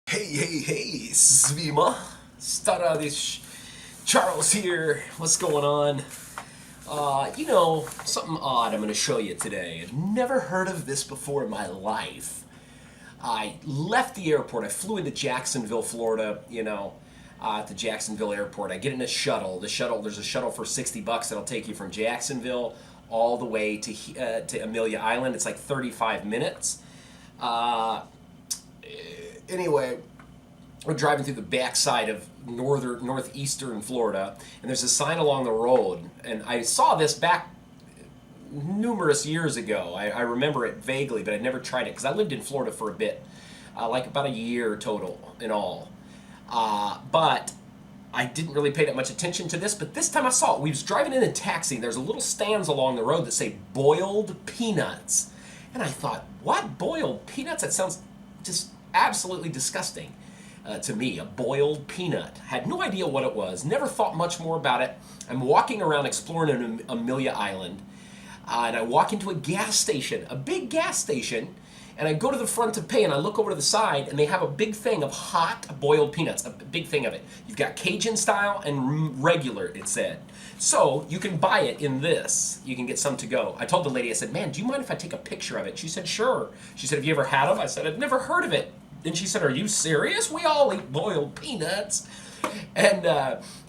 Hey, Svima. Stara this Charles here. What's going on? Something odd I'm going to show you today. I've never heard of this before in my life. I left the airport. I flew into Jacksonville, Florida, at the Jacksonville airport. I get in a shuttle. There's a shuttle for $60 that'll take you from Jacksonville all the way to Amelia Island. It's like 35 minutes. Anyway, we're driving through the backside of northeastern Florida, and there's a sign along the road, and I saw this back numerous years ago. I remember it vaguely, but I'd never tried it because I lived in Florida for a bit, like about a year total in all. But I didn't really pay that much attention to this, but this time I saw it. We was driving in a taxi, and there's a little stands along the road that say boiled peanuts. And I thought, what? Boiled peanuts? That sounds just absolutely disgusting to me. A boiled peanut. Had no idea what it was. Never thought much more about it. I'm walking around exploring Amelia Island, and I walk into a gas station, a big gas station, and I go to the front to pay, and I look over to the side, and they have a big thing of hot boiled peanuts, a big thing of it. You've got Cajun style and regular, it said. So you can buy it in this. You can get some to go. I told the lady, I said, man, do you mind if I take a picture of it? She said, sure. She said, have you ever had them? I said, I've never heard of it. Then she said, are you serious? We all eat boiled peanuts. And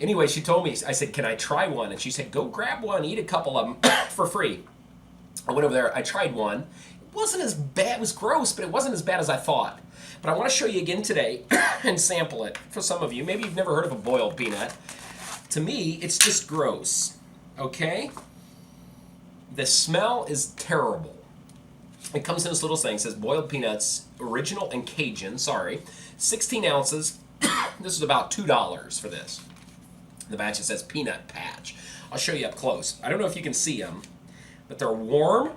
anyway, she told me, I said, can I try one? And she said, go grab one, eat a couple of them for free. I went over there, I tried one. It wasn't as bad, it was gross, but it wasn't as bad as I thought. But I want to show you again today and sample it for some of you. Maybe you've never heard of a boiled peanut. To me, it's just gross, okay? The smell is terrible. It comes in this little thing, it says boiled peanuts, original and Cajun, 16 ounces. This is about $2 for this. The batch, it says peanut patch. I'll show you up close. I don't know if you can see them, but they're warm.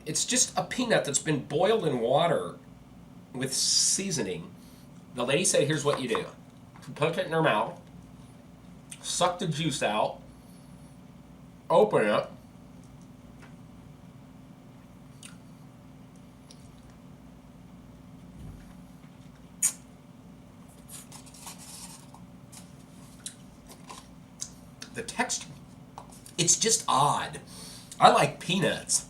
It's just a peanut that's been boiled in water with seasoning. The lady said, here's what you do. Put it in her mouth, suck the juice out, open it, the texture, it's just odd. I like peanuts.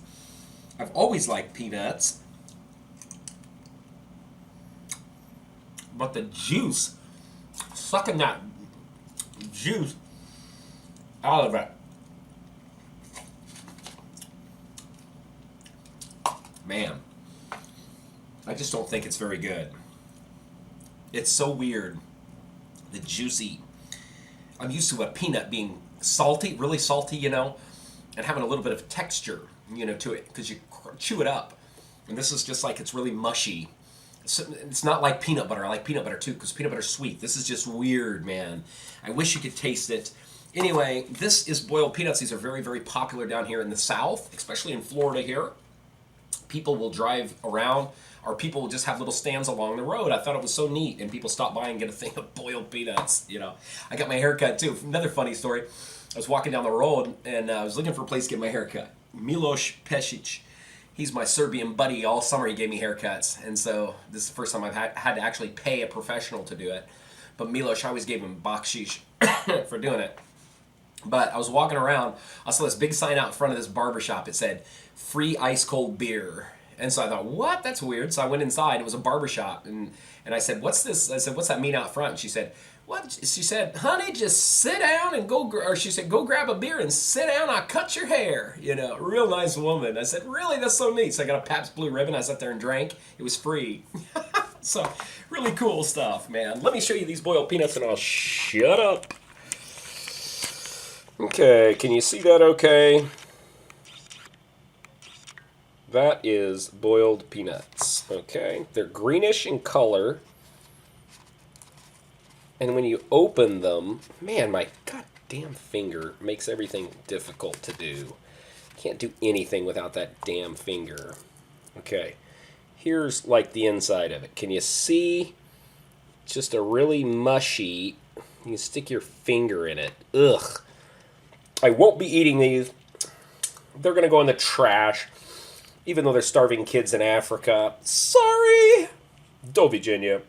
I've always liked peanuts. But the juice, sucking that juice out of it. Man, I just don't think it's very good. It's so weird. The juicy. I'm used to a peanut being salty, really salty, and having a little bit of texture, to it, because you chew it up. And this is just like, it's really mushy. It's not like peanut butter. I like peanut butter too, because peanut butter's sweet. This is just weird, man. I wish you could taste it. Anyway, this is boiled peanuts. These are very, very popular down here in the South, especially in Florida here. People will drive around, or people will just have little stands along the road. I thought it was so neat, and people stop by and get a thing of boiled peanuts. I got my hair cut too. Another funny story. I was walking down the road, and I was looking for a place to get my hair cut. Milos Pesic, he's my Serbian buddy. All summer he gave me haircuts, and so this is the first time I've had to actually pay a professional to do it. But Milos, I always gave him bakshish for doing it. But I was walking around, I saw this big sign out in front of this barbershop. It said, free ice cold beer. And so I thought, what? That's weird. So I went inside. It was a barbershop. And I said, what's this? I said, what's that mean out front? And she said, what? She said, honey, just sit down and or she said, go grab a beer and sit down. I'll cut your hair. Real nice woman. I said, really? That's so neat. So I got a Pabst Blue Ribbon. I sat there and drank. It was free. So really cool stuff, man. Let me show you these boiled peanuts and I'll shut up. Okay, can you see that okay? That is boiled peanuts, okay? They're greenish in color. And when you open them, man, my goddamn finger makes everything difficult to do. Can't do anything without that damn finger. Okay, here's like the inside of it. Can you see? Just a really mushy, you can stick your finger in it. Ugh. I won't be eating these. They're going to go in the trash, even though they're starving kids in Africa. Sorry. Do Virginia.